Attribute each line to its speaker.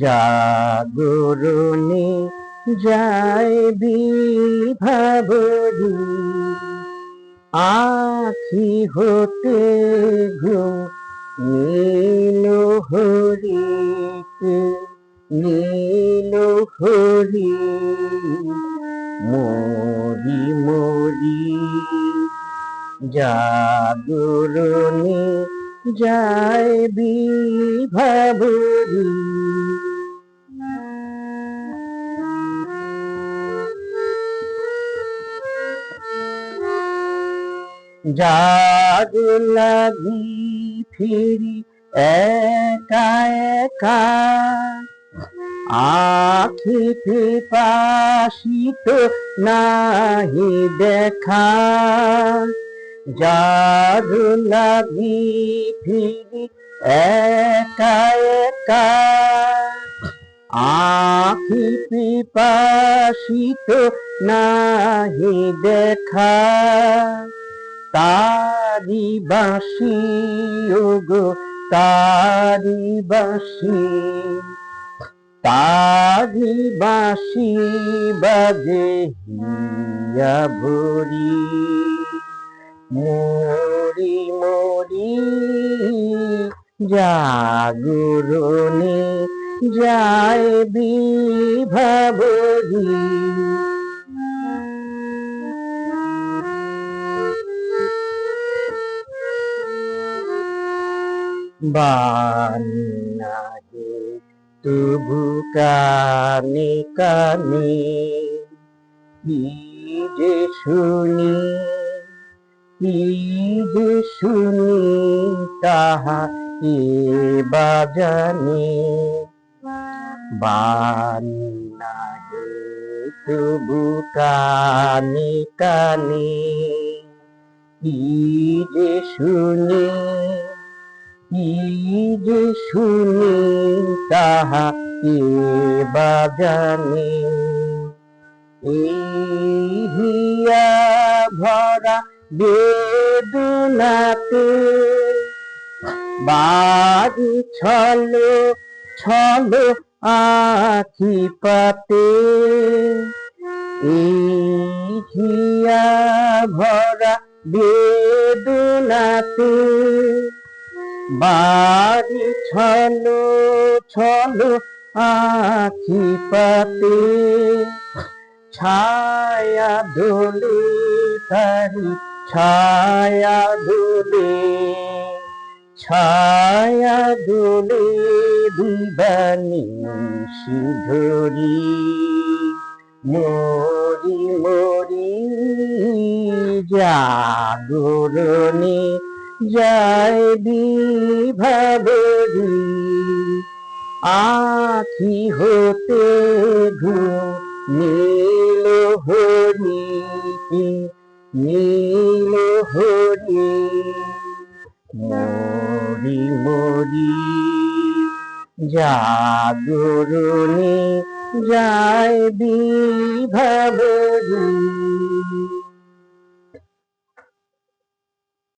Speaker 1: জাগরণে যায় বিভাবরী, আখি হতে ঘুম নীল হরিকে, নীল হরি মরি মরি। জাগরণে যায় বিভাবরী, যার লাগি ফিরি একা একা, আখি পিপাসিত নাহি দেখা। যার লাগি ফিরি একা একা, আখি পিপাসিত নাহি দেখা। তারি বাঁশি ওগো তারি বাঁশি, তারি বাঁশি বাজে হিয়া ভরি। মরি মরি জাগরণে যায় বিভাবরী। বাণী নাহি তবু কানে কানে, কি যে শুনি কি যে শুনি তাহা কে বা জানে। বাণী নাহি তবু কানে কানে, কি যে শুনি কি যে শুনি তাহা কে বা জানে। এই হিয়া ভরা বেদনাতে বাড়ি ছলো ছলো আখি পাতে। এই হিয়া ভরা বেদনাতে বাড়ি ছলো ছলো আখি পাতে। ছায়া দোলে তারি ছায়া দোলে, ছায়া দোলে দিবানিশি ধরি। মরি মরি জাগরণে যায় বিভাবরী, আখি হতে ঘুম নীল হরি, নীল হরি মরি মরি। জাগরণে যায় বিভাবরী।